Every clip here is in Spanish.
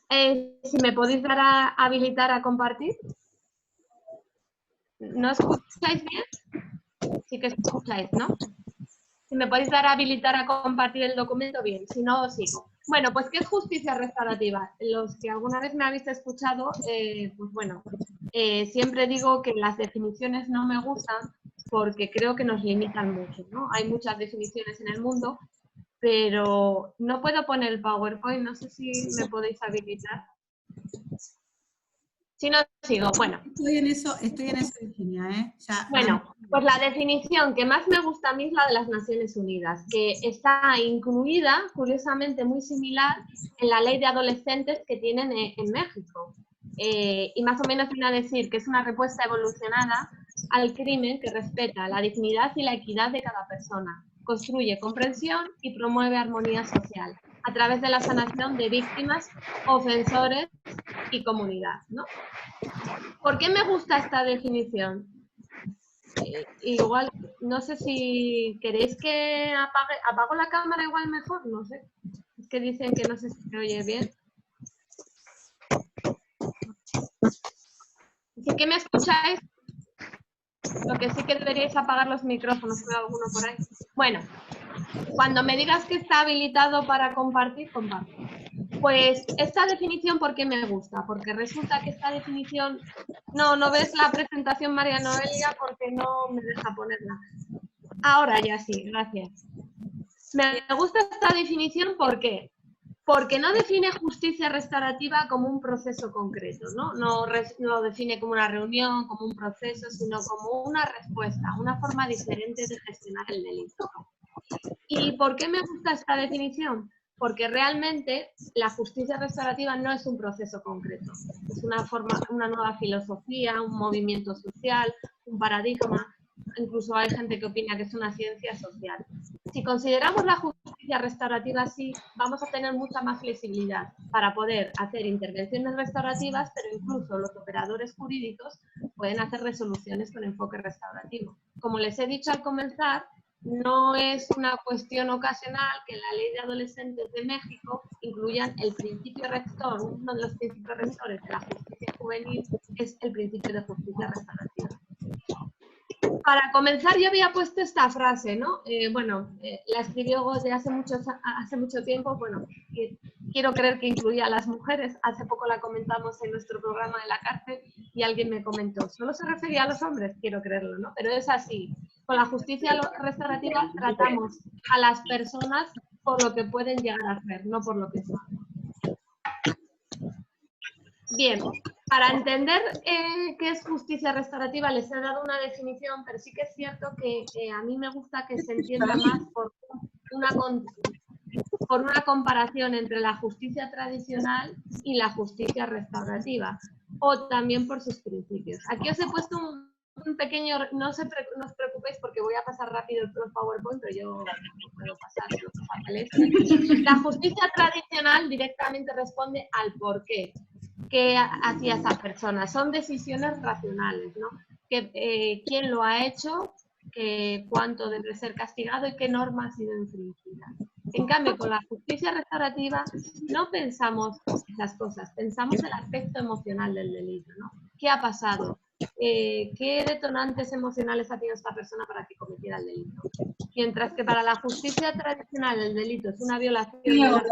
Si me podéis dar a habilitar a compartir. ¿No escucháis bien? Sí que escucháis, ¿no? Si me podéis dar a habilitar a compartir el documento, bien. Si no, sigo. Bueno, pues ¿qué es justicia restaurativa? Los que alguna vez me habéis escuchado, pues bueno, siempre digo que las definiciones no me gustan porque creo que nos limitan mucho, ¿no? Hay muchas definiciones en el mundo, pero no puedo poner el PowerPoint, no sé si me podéis habilitar. Si no, sigo. Bueno. Estoy en eso, Virginia, ¿eh? Ya, bueno, pues la definición que más me gusta a mí es la de las Naciones Unidas, que está incluida, curiosamente muy similar, en la ley de adolescentes que tienen en México. Y más o menos viene a decir que es una respuesta evolucionada al crimen que respeta la dignidad y la equidad de cada persona, construye comprensión y promueve armonía social a través de la sanación de víctimas, ofensores y comunidad, ¿no? ¿Por qué me gusta esta definición? Igual, no sé si queréis que apago la cámara igual mejor, no sé. Es que dicen que no sé si se oye bien. ¿Sí que me escucháis? Lo que sí que deberíais apagar los micrófonos, creo alguno por ahí. Bueno, cuando me digas que está habilitado para compartir, comparto. Pues esta definición, ¿por qué me gusta? Porque resulta que esta definición... No ves la presentación, María Noelia, porque no me deja ponerla. Ahora ya sí, gracias. Me gusta esta definición, ¿por qué? Porque no define justicia restaurativa como un proceso concreto, ¿no? No lo define como una reunión, como un proceso, sino como una respuesta, una forma diferente de gestionar el delito. ¿Y por qué me gusta esta definición? Porque realmente la justicia restaurativa no es un proceso concreto, es una nueva filosofía, un movimiento social, un paradigma, incluso hay gente que opina que es una ciencia social. Si consideramos la justicia restaurativa así, vamos a tener mucha más flexibilidad para poder hacer intervenciones restaurativas, pero incluso los operadores jurídicos pueden hacer resoluciones con enfoque restaurativo. Como les he dicho al comenzar, no es una cuestión ocasional que la Ley de Adolescentes de México incluyan el principio rector, uno de los principios rectores de la justicia juvenil es el principio de justicia restaurativa. Para comenzar, yo había puesto esta frase, ¿no? La escribió Goethe hace mucho tiempo, bueno, quiero creer que incluía a las mujeres, hace poco la comentamos en nuestro programa de la cárcel y alguien me comentó, ¿solo se refería a los hombres? Quiero creerlo, ¿no? Pero es así, con la justicia restaurativa tratamos a las personas por lo que pueden llegar a ser, no por lo que son. Bien, para entender qué es justicia restaurativa les he dado una definición, pero sí que es cierto que a mí me gusta que se entienda más por una comparación entre la justicia tradicional y la justicia restaurativa, o también por sus principios. Aquí os he puesto un pequeño, no os preocupéis porque voy a pasar rápido el PowerPoint, pero yo puedo pasar los papeles. La justicia tradicional directamente responde al por qué. ¿Qué hacía esa persona? Son decisiones racionales, ¿no? ¿Quién lo ha hecho? ¿Cuánto debe ser castigado? ¿Y qué norma ha sido infringida? En cambio, con la justicia restaurativa no pensamos esas cosas, pensamos el aspecto emocional del delito, ¿no? ¿Qué ha pasado? ¿Qué detonantes emocionales ha tenido esta persona para que cometiera el delito? Mientras que para la justicia tradicional el delito es una violación de la norma,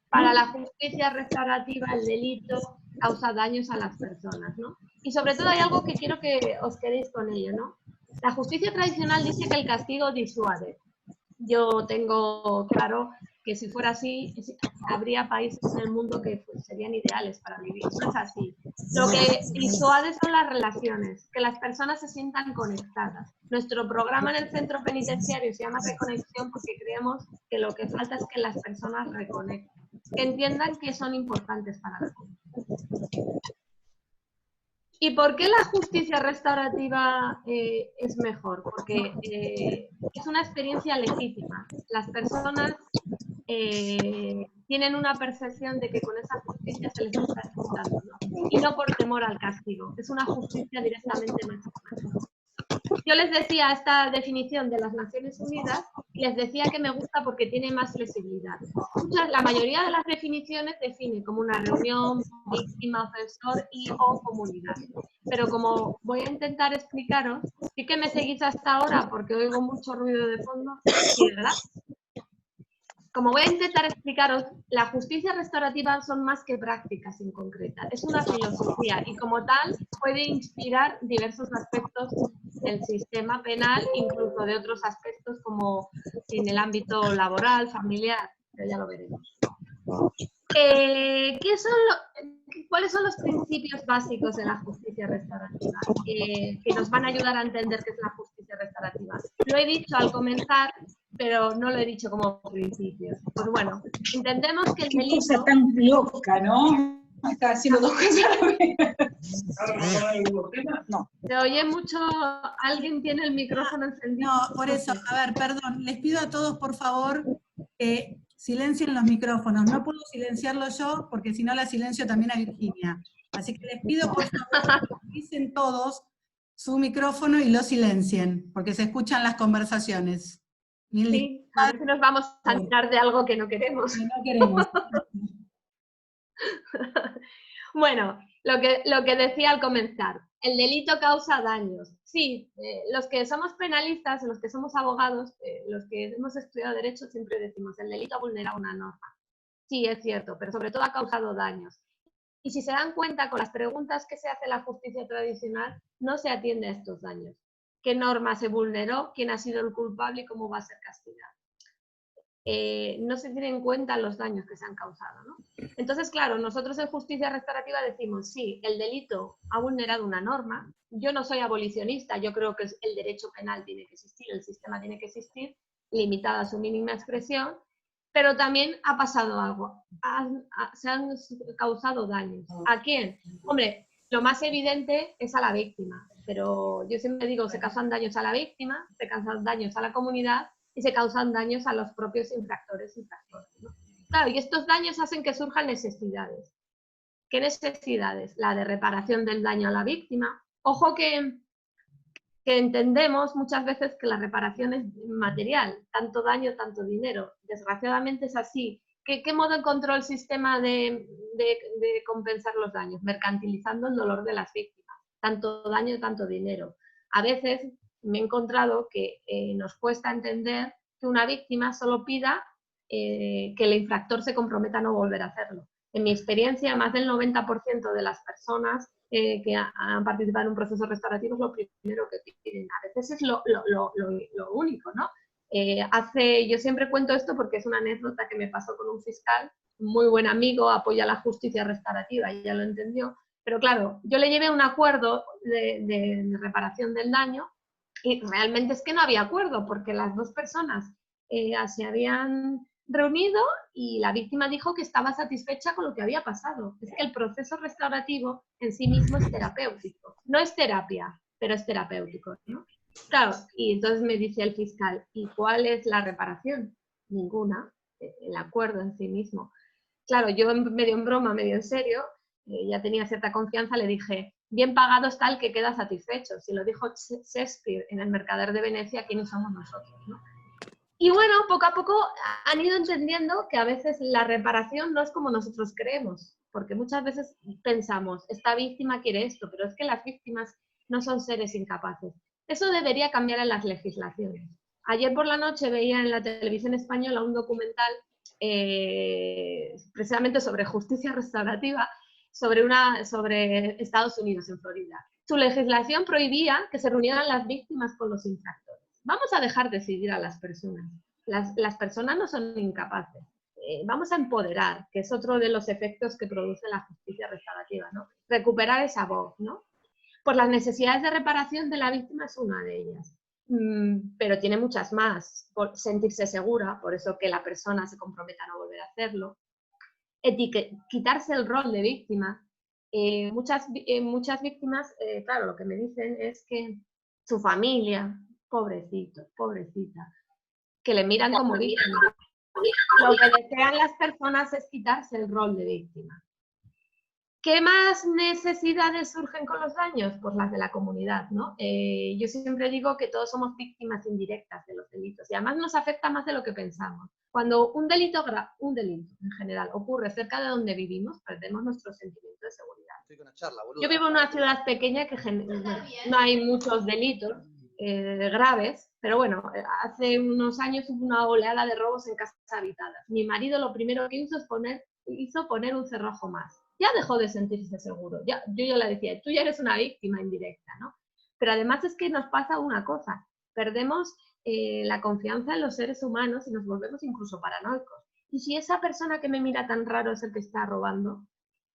para la justicia restaurativa el delito causa daños a las personas, ¿no? Y sobre todo hay algo que quiero que os quedéis con ello, ¿no? La justicia tradicional dice que el castigo disuade. Yo tengo claro que si fuera así, habría países en el mundo que pues, serían ideales para vivir. No es así. Lo que disuade son las relaciones, que las personas se sientan conectadas. Nuestro programa en el centro penitenciario se llama Reconexión porque creemos que lo que falta es que las personas reconecten, que entiendan que son importantes para la comunidad. ¿Y por qué la justicia restaurativa es mejor? Porque es una experiencia legítima. Las personas tienen una percepción de que con esa justicia se les está escuchando, ¿no? Y no por temor al castigo. Es una justicia directamente máxima. Yo les decía esta definición de las Naciones Unidas les decía que me gusta porque tiene más flexibilidad. La mayoría de las definiciones define como una reunión, víctima, ofensor y o comunidad. Pero como voy a intentar explicaros, sí que me seguís hasta ahora porque oigo mucho ruido de fondo, sí, ¿verdad? Como voy a intentar explicaros, la justicia restaurativa son más que prácticas en concreta, es una filosofía y como tal puede inspirar diversos aspectos del sistema penal, incluso de otros aspectos como en el ámbito laboral, familiar, pero ya lo veremos. ¿Cuáles son los principios básicos de la justicia restaurativa que nos van a ayudar a entender qué es la justicia restaurativa? Lo he dicho al comenzar, pero no lo he dicho como principios. Pues bueno, entendemos que el delito... Qué cosa tan loca, ¿no? Está haciendo dos cosas a la vez. No. ¿Se oye mucho? ¿Alguien tiene el micrófono encendido? No, por eso, a ver, perdón, les pido a todos, por favor, que silencien los micrófonos. No puedo silenciarlo yo, porque si no la silencio también a Virginia. Así que les pido, por favor, que utilicen todos su micrófono y lo silencien, porque se escuchan las conversaciones. Sí, a ver si nos vamos a enterar de algo que no queremos. Que no queremos. Bueno, lo que decía al comenzar, el delito causa daños. Sí, los que somos penalistas, los que somos abogados, los que hemos estudiado Derecho, siempre decimos, el delito vulnera una norma. Sí, es cierto, pero sobre todo ha causado daños. Y si se dan cuenta, con las preguntas que se hace la justicia tradicional, no se atiende a estos daños. ¿Qué norma se vulneró? ¿Quién ha sido el culpable y cómo va a ser castigado? No se tienen en cuenta los daños que se han causado, ¿no? Entonces, claro, nosotros en justicia restaurativa decimos, sí, el delito ha vulnerado una norma, yo no soy abolicionista, yo creo que el derecho penal tiene que existir, el sistema tiene que existir, limitada a su mínima expresión, pero también ha pasado algo, se han causado daños. ¿A quién? Hombre, lo más evidente es a la víctima, pero yo siempre digo, se causan daños a la víctima, se causan daños a la comunidad, y se causan daños a los propios infractores, ¿no? Claro, y estos daños hacen que surjan necesidades. ¿Qué necesidades? La de reparación del daño a la víctima. Ojo que entendemos muchas veces que la reparación es material, tanto daño, tanto dinero. Desgraciadamente es así. ¿Qué modo encontró el sistema de compensar los daños? Mercantilizando el dolor de las víctimas. Tanto daño, tanto dinero. A veces me he encontrado que nos cuesta entender que una víctima solo pida que el infractor se comprometa a no volver a hacerlo. En mi experiencia, más del 90% de las personas que han participado en un proceso restaurativo es lo primero que piden. A veces es lo único, ¿no? Yo siempre cuento esto porque es una anécdota que me pasó con un fiscal, muy buen amigo, apoya la justicia restaurativa y ya lo entendió. Pero claro, yo le llevé un acuerdo de reparación del daño y realmente es que no había acuerdo porque las dos personas se habían reunido y la víctima dijo que estaba satisfecha con lo que había pasado. Es que el proceso restaurativo en sí mismo es terapéutico. No es terapia, pero es terapéutico, ¿no? Claro, y entonces me dice el fiscal, ¿y cuál es la reparación? Ninguna, el acuerdo en sí mismo. Claro, yo medio en broma, medio en serio, ya tenía cierta confianza, le dije, bien pagado está el que queda satisfecho. Si lo dijo Shakespeare en El Mercader de Venecia, ¿quiénes somos nosotros, no? Y bueno, poco a poco han ido entendiendo que a veces la reparación no es como nosotros creemos, porque muchas veces pensamos, esta víctima quiere esto, pero es que las víctimas no son seres incapaces. Eso debería cambiar en las legislaciones. Ayer por la noche veía en la televisión española un documental precisamente sobre justicia restaurativa, sobre Estados Unidos, en Florida. Su legislación prohibía que se reunieran las víctimas con los infractores. Vamos a dejar decidir a las personas. Las personas no son incapaces. Vamos a empoderar, que es otro de los efectos que produce la justicia restaurativa, ¿no? Recuperar esa voz, ¿no? Pues las necesidades de reparación de la víctima es una de ellas. Pero tiene muchas más. Por sentirse segura, por eso que la persona se comprometa a no volver a hacerlo. Quitarse el rol de víctima. Muchas víctimas, claro, lo que me dicen es que su familia, pobrecito, pobrecita, que le miran como víctima. Lo que desean las personas es quitarse el rol de víctima. ¿Qué más necesidades surgen con los daños? Pues las de la comunidad, ¿no? Yo siempre digo que todos somos víctimas indirectas de los delitos y además nos afecta más de lo que pensamos. Cuando un delito en general ocurre cerca de donde vivimos, perdemos nuestro sentimiento de seguridad. Yo vivo en una ciudad pequeña que no hay muchos delitos graves, pero bueno, hace unos años hubo una oleada de robos en casas habitadas. Mi marido lo primero que hizo es poner un cerrojo más. Ya dejó de sentirse seguro. Yo le decía, tú ya eres una víctima indirecta, ¿no? Pero además es que nos pasa una cosa, perdemos la confianza en los seres humanos y nos volvemos incluso paranoicos. Y si esa persona que me mira tan raro es el que está robando,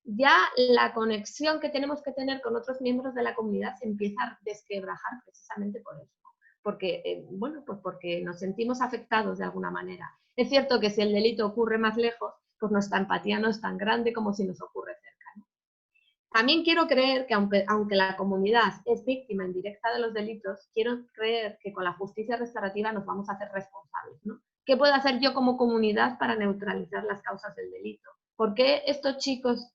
ya la conexión que tenemos que tener con otros miembros de la comunidad se empieza a desquebrajar precisamente por eso. Porque, bueno, pues porque nos sentimos afectados de alguna manera. Es cierto que si el delito ocurre más lejos, pues nuestra empatía no es tan grande como si nos ocurre cerca, ¿no? También quiero creer que aunque la comunidad es víctima indirecta de los delitos, quiero creer que con la justicia restaurativa nos vamos a hacer responsables, ¿no? ¿Qué puedo hacer yo como comunidad para neutralizar las causas del delito? ¿Por qué estos chicos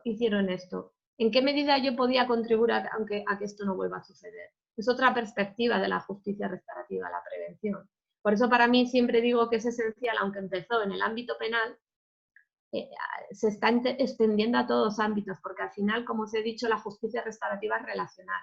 hicieron esto? ¿En qué medida yo podía contribuir a que esto no vuelva a suceder? Es otra perspectiva de la justicia restaurativa, la prevención. Por eso para mí siempre digo que es esencial, aunque empezó en el ámbito penal, se está extendiendo a todos los ámbitos, porque al final, como os he dicho, la justicia restaurativa es relacional.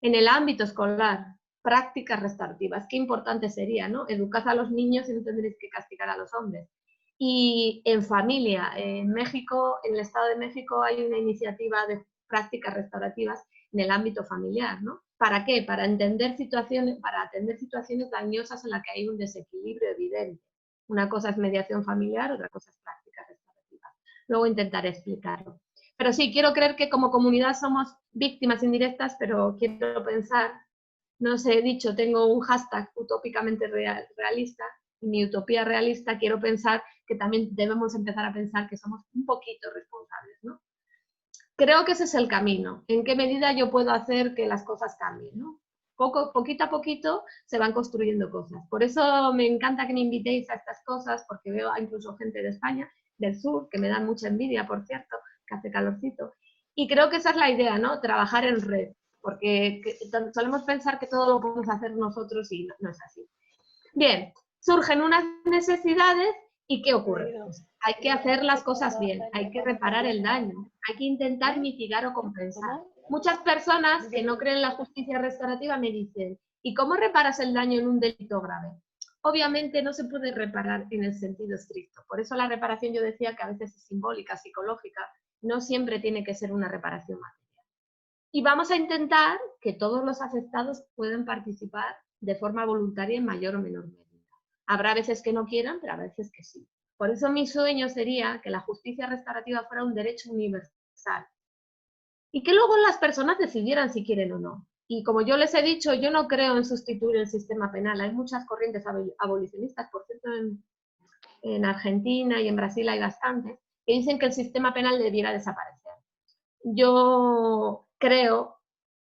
En el ámbito escolar, prácticas restaurativas, qué importante sería, ¿no? Educad a los niños y no tendréis que castigar a los hombres. Y en familia, en México, en el Estado de México hay una iniciativa de prácticas restaurativas en el ámbito familiar, ¿no? ¿Para qué? Para atender situaciones dañosas en las que hay un desequilibrio evidente. Una cosa es mediación familiar, otra cosa es prácticas restaurativas. Luego intentaré explicarlo. Pero sí, quiero creer que como comunidad somos víctimas indirectas, pero quiero pensar, no os he dicho, tengo un hashtag utópicamente realista, y mi utopía realista quiero pensar que también debemos empezar a pensar que somos un poquito responsables, ¿no? Creo que ese es el camino. ¿En qué medida yo puedo hacer que las cosas cambien, ¿no? Poquito a poquito se van construyendo cosas. Por eso me encanta que me invitéis a estas cosas, porque veo incluso gente de España, del sur, que me dan mucha envidia, por cierto, que hace calorcito. Y creo que esa es la idea, ¿no? Trabajar en red, porque solemos pensar que todo lo podemos hacer nosotros y no es así. Bien, surgen unas necesidades y ¿qué ocurre? Pues hay que hacer las cosas bien, hay que reparar el daño, hay que intentar mitigar o compensar. Muchas personas que no creen en la justicia restaurativa me dicen, ¿y cómo reparas el daño en un delito grave? Obviamente no se puede reparar en el sentido estricto. Por eso la reparación yo decía que a veces es simbólica, psicológica, no siempre tiene que ser una reparación material. Y vamos a intentar que todos los afectados puedan participar de forma voluntaria en mayor o menor medida. Habrá veces que no quieran, pero habrá veces que sí. Por eso mi sueño sería que la justicia restaurativa fuera un derecho universal y que luego las personas decidieran si quieren o no. Y como yo les he dicho, yo no creo en sustituir el sistema penal. Hay muchas corrientes abolicionistas, por cierto, en Argentina y en Brasil hay bastantes, que dicen que el sistema penal debiera desaparecer. Yo creo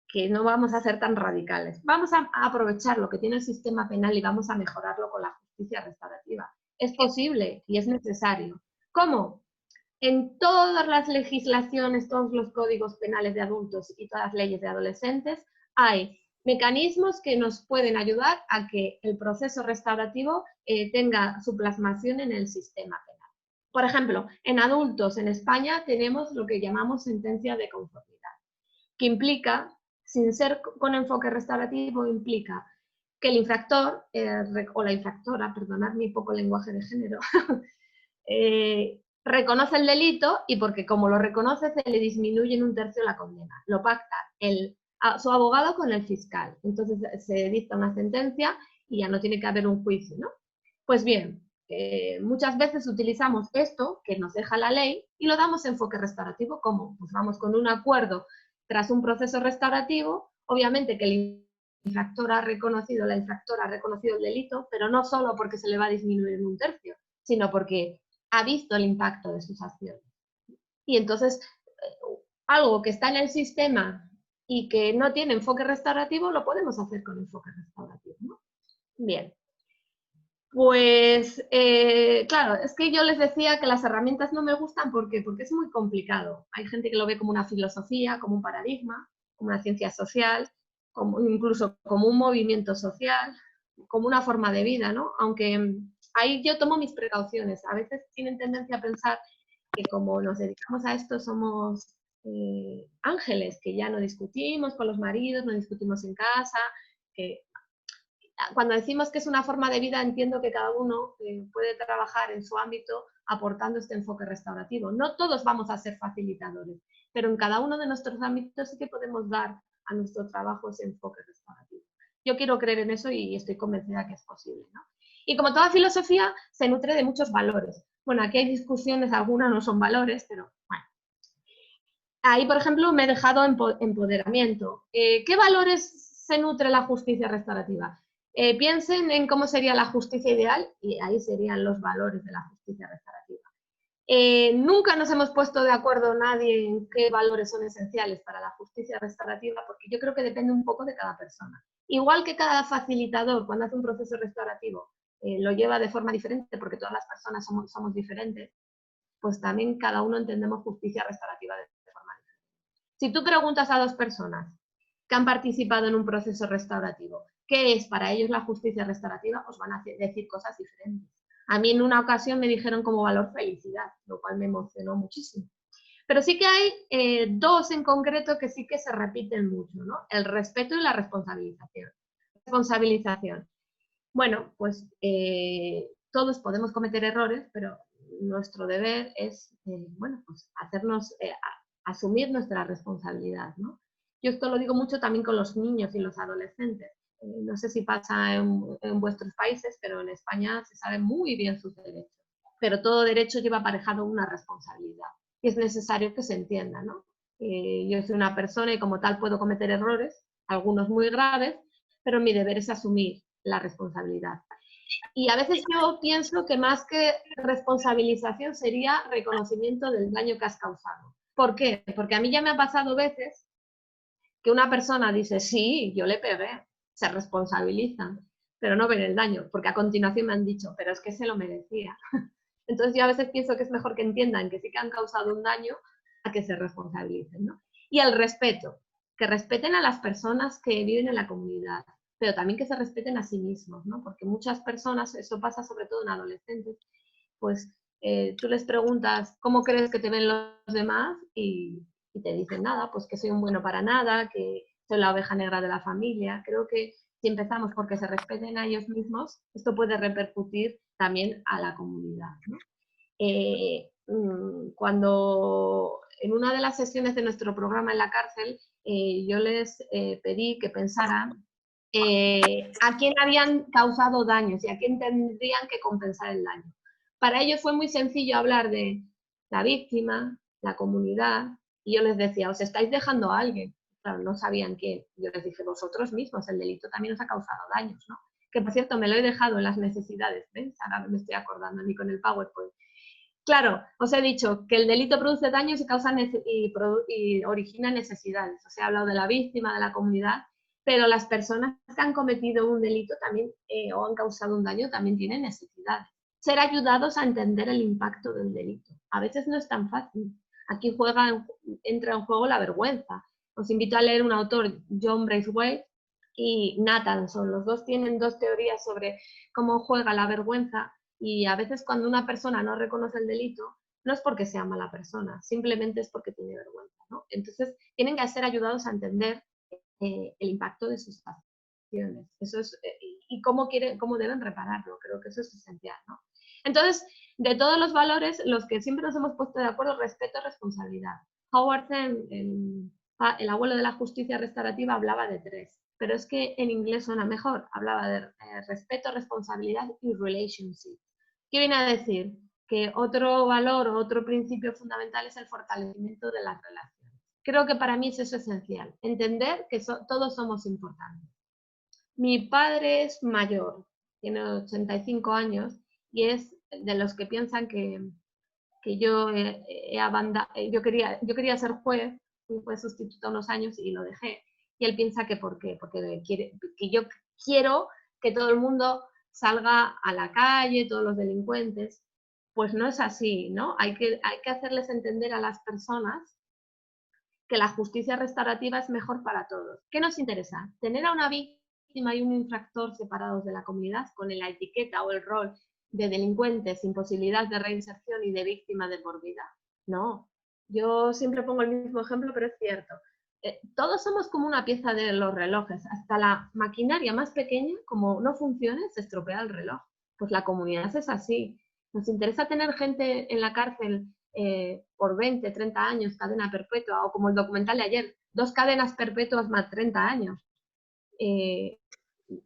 que no vamos a ser tan radicales. Vamos a aprovechar lo que tiene el sistema penal y vamos a mejorarlo con la justicia restaurativa. Es posible y es necesario. ¿Cómo? En todas las legislaciones, todos los códigos penales de adultos y todas las leyes de adolescentes hay mecanismos que nos pueden ayudar a que el proceso restaurativo tenga su plasmación en el sistema penal. Por ejemplo, en adultos en España tenemos lo que llamamos sentencia de conformidad, que implica, sin ser con enfoque restaurativo, implica que el infractor o la infractora, perdonad mi poco lenguaje de género, reconoce el delito y porque como lo reconoce se le disminuye en 1/3 la condena. Lo pacta su abogado con el fiscal. Entonces se dicta una sentencia y ya no tiene que haber un juicio, ¿no? Pues bien, muchas veces utilizamos esto que nos deja la ley y lo damos enfoque restaurativo. ¿Cómo? Pues vamos con un acuerdo tras un proceso restaurativo, obviamente que el infractor ha reconocido, la infractora ha reconocido el delito, pero no solo porque se le va a disminuir en 1/3, sino porque ha visto el impacto de sus acciones. Y entonces, algo que está en el sistema y que no tiene enfoque restaurativo, lo podemos hacer con enfoque restaurativo, ¿no? Bien. Pues, claro, es que yo les decía que las herramientas no me gustan porque es muy complicado. Hay gente que lo ve como una filosofía, como un paradigma, como una ciencia social, como, incluso como un movimiento social, como una forma de vida, ¿no? Aunque ahí yo tomo mis precauciones. A veces tienen tendencia a pensar que como nos dedicamos a esto somos ángeles, que ya no discutimos con los maridos, no discutimos en casa, que cuando decimos que es una forma de vida, entiendo que cada uno puede trabajar en su ámbito aportando este enfoque restaurativo. No todos vamos a ser facilitadores, pero en cada uno de nuestros ámbitos sí que podemos dar a nuestro trabajo ese enfoque restaurativo. Yo quiero creer en eso y estoy convencida que es posible, ¿no? Y como toda filosofía, se nutre de muchos valores. Bueno, aquí hay discusiones, algunas no son valores, pero bueno. Ahí, por ejemplo, me he dejado empoderamiento. ¿Qué valores se nutre la justicia restaurativa? Piensen en cómo sería la justicia ideal y ahí serían los valores de la justicia restaurativa. Nunca nos hemos puesto de acuerdo nadie en qué valores son esenciales para la justicia restaurativa, porque yo creo que depende un poco de cada persona. Igual que cada facilitador, cuando hace un proceso restaurativo, lo lleva de forma diferente, porque todas las personas somos diferentes, pues también cada uno entendemos justicia restaurativa de forma diferente. Si tú preguntas a dos personas que han participado en un proceso restaurativo, ¿qué es para ellos la justicia restaurativa? Os van a decir cosas diferentes. A mí en una ocasión me dijeron como valor felicidad, lo cual me emocionó muchísimo. Pero sí que hay dos en concreto que sí que se repiten mucho, ¿no? El respeto y la responsabilización. Responsabilización. Bueno, pues todos podemos cometer errores, pero nuestro deber es, bueno, pues hacernos, asumir nuestra responsabilidad, ¿no? Yo esto lo digo mucho también con los niños y los adolescentes. No sé si pasa en vuestros países, pero en España se sabe muy bien sus derechos. Pero todo derecho lleva aparejado una responsabilidad. Y es necesario que se entienda, ¿no? Yo soy una persona y como tal puedo cometer errores, algunos muy graves, pero mi deber es asumir la responsabilidad. Y a veces yo pienso que más que responsabilización sería reconocimiento del daño que has causado. ¿Por qué? Porque a mí ya me ha pasado veces que una persona dice, sí, yo le pegué, se responsabilizan, pero no ven el daño, porque a continuación me han dicho, pero es que se lo merecía. Entonces yo a veces pienso que es mejor que entiendan que sí que han causado un daño a que se responsabilicen, ¿no? Y el respeto, que respeten a las personas que viven en la comunidad, pero también que se respeten a sí mismos, ¿no? Porque muchas personas, eso pasa sobre todo en adolescentes, pues tú les preguntas cómo crees que te ven los demás y te dicen nada, pues que soy un bueno para nada, que soy la oveja negra de la familia. Creo que si empezamos porque se respeten a ellos mismos, esto puede repercutir también a la comunidad, ¿no? Cuando en una de las sesiones de nuestro programa en la cárcel, yo les pedí que pensaran a quién habían causado daños y a quién tendrían que compensar el daño. Para ellos fue muy sencillo hablar de la víctima, la comunidad, y yo les decía, os estáis dejando a alguien. Claro, no sabían quién. Yo les dije, vosotros mismos, el delito también os ha causado daños, ¿no? Que por cierto, me lo he dejado en las necesidades, ¿ves? Ahora me estoy acordando ni con el PowerPoint. Claro, os he dicho que el delito produce daños y, y origina necesidades. Os he hablado de la víctima, de la comunidad, pero las personas que han cometido un delito también o han causado un daño también tienen necesidades. Ser ayudados a entender el impacto del delito. A veces no es tan fácil. Aquí entra en juego la vergüenza. Os invito a leer un autor, John Braithwaite y Nathanson. Los dos tienen dos teorías sobre cómo juega la vergüenza. Y a veces cuando una persona no reconoce el delito, no es porque sea mala persona, simplemente es porque tiene vergüenza, ¿no? Entonces, tienen que ser ayudados a entender el impacto de sus acciones. Eso es, y cómo deben repararlo. Creo que eso es esencial, ¿no? Entonces, de todos los valores, los que siempre nos hemos puesto de acuerdo, respeto y responsabilidad. Howard Zinn, el abuelo de la justicia restaurativa, hablaba de tres, pero es que en inglés suena mejor. Hablaba de respeto, responsabilidad y relationship. ¿Qué viene a decir? Que otro valor o otro principio fundamental es el fortalecimiento de las relaciones. Creo que para mí eso es esencial, entender que todos somos importantes. Mi padre es mayor, tiene 85 años y es de los que piensan que yo yo quería ser juez, fui sustituto unos años y lo dejé. Y él piensa que ¿por qué? Porque que yo quiero que todo el mundo salga a la calle, todos los delincuentes. Pues no es así, ¿no? Hay que hacerles entender a las personas que la justicia restaurativa es mejor para todos. ¿Qué nos interesa? Tener a una víctima y un infractor separados de la comunidad con la etiqueta o el rol de delincuentes sin posibilidad de reinserción y de víctima de por vida. No, yo siempre pongo el mismo ejemplo, pero es cierto. Todos somos como una pieza de los relojes. Hasta la maquinaria más pequeña, como no funcione, se estropea el reloj. Pues la comunidad es así. Nos interesa tener gente en la cárcel por 20, 30 años, cadena perpetua, o como el documental de ayer, 2 cadenas perpetuas más 30 años.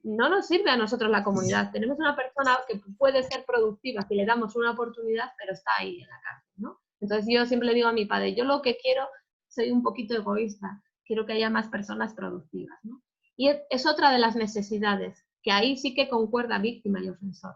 No nos sirve a nosotros la comunidad. Tenemos una persona que puede ser productiva si le damos una oportunidad, pero está ahí en la cárcel, ¿no? Entonces yo siempre le digo a mi padre, yo lo que quiero, soy un poquito egoísta, quiero que haya más personas productivas, ¿no? Y es otra de las necesidades, que ahí sí que concuerda víctima y ofensor,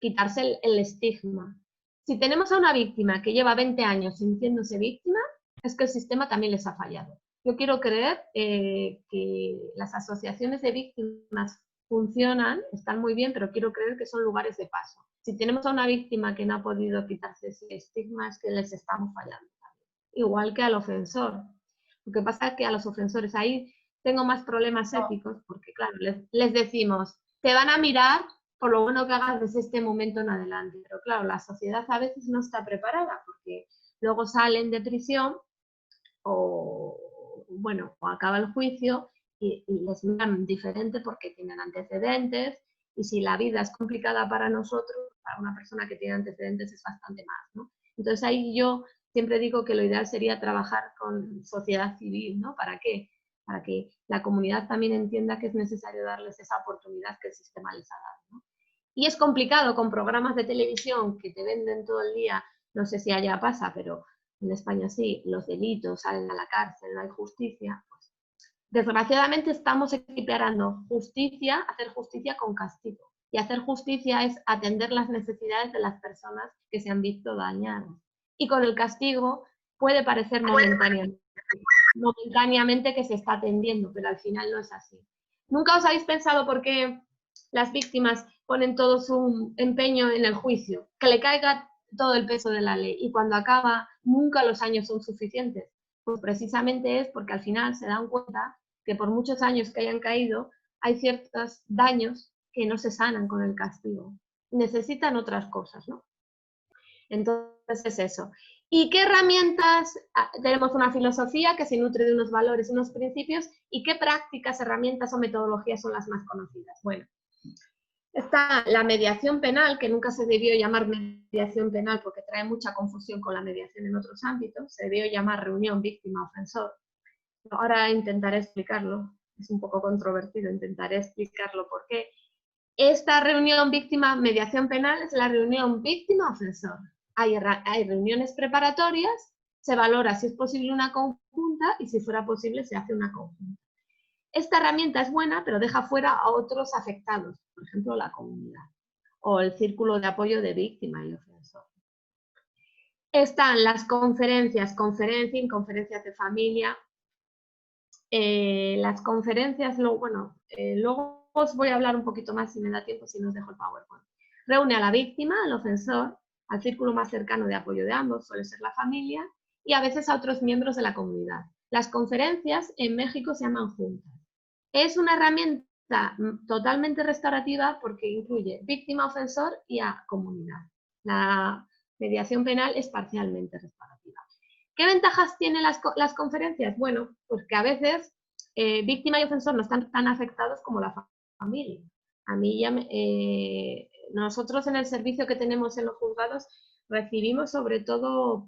quitarse el estigma. Si tenemos a una víctima que lleva 20 años sintiéndose víctima, es que el sistema también les ha fallado. Yo quiero creer que las asociaciones de víctimas funcionan, están muy bien, pero quiero creer que son lugares de paso. Si tenemos a una víctima que no ha podido quitarse ese estigma, es que les estamos fallando también. Igual que al ofensor. Lo que pasa es que a los ofensores ahí tengo más problemas éticos, porque claro, les decimos, te van a mirar por lo bueno que hagas desde este momento en adelante. Pero claro, la sociedad a veces no está preparada, porque luego salen de prisión o acaba el juicio y les miran diferente porque tienen antecedentes, y si la vida es complicada para nosotros, para una persona que tiene antecedentes es bastante más, ¿no? Entonces ahí yo siempre digo que lo ideal sería trabajar con sociedad civil, ¿no? ¿Para qué? Para que la comunidad también entienda que es necesario darles esa oportunidad que el sistema les ha dado, ¿no? Y es complicado con programas de televisión que te venden todo el día, no sé si allá pasa, pero en España sí, los delitos, salen a la cárcel, no hay justicia. Pues, desgraciadamente estamos equiparando justicia, hacer justicia con castigo. Y hacer justicia es atender las necesidades de las personas que se han visto dañadas. Y con el castigo puede parecer momentáneamente que se está atendiendo, pero al final no es así. ¿Nunca os habéis pensado por qué las víctimas ponen todo su empeño en el juicio? Que le caiga todo el peso de la ley, y cuando acaba nunca los años son suficientes. Pues precisamente es porque al final se dan cuenta que por muchos años que hayan caído hay ciertos daños que no se sanan con el castigo. Necesitan otras cosas, ¿no? Entonces es eso. ¿Y qué herramientas? Tenemos una filosofía que se nutre de unos valores y unos principios, y qué prácticas, herramientas o metodologías son las más conocidas. Bueno, está la mediación penal, que nunca se debió llamar mediación penal porque trae mucha confusión con la mediación en otros ámbitos, se debió llamar reunión víctima-ofensor. Ahora intentaré explicarlo, es un poco controvertido, intentaré explicarlo por qué. Esta reunión víctima-mediación penal es la reunión víctima-ofensor. Hay reuniones preparatorias, se valora si es posible una conjunta y si fuera posible se hace una conjunta. Esta herramienta es buena, pero deja fuera a otros afectados, por ejemplo, la comunidad o el círculo de apoyo de víctima y ofensor. Están las conferencias, conferencias de familia. Las conferencias, luego os voy a hablar un poquito más si me da tiempo, si no os dejo el PowerPoint. Reúne a la víctima, al ofensor, al círculo más cercano de apoyo de ambos, suele ser la familia, y a veces a otros miembros de la comunidad. Las conferencias en México se llaman juntas. Es una herramienta totalmente restaurativa porque incluye víctima, ofensor y a comunidad. La mediación penal es parcialmente restaurativa. ¿Qué ventajas tienen las conferencias? Bueno, pues que a veces víctima y ofensor no están tan afectados como la familia. A mí nosotros en el servicio que tenemos en los juzgados recibimos sobre todo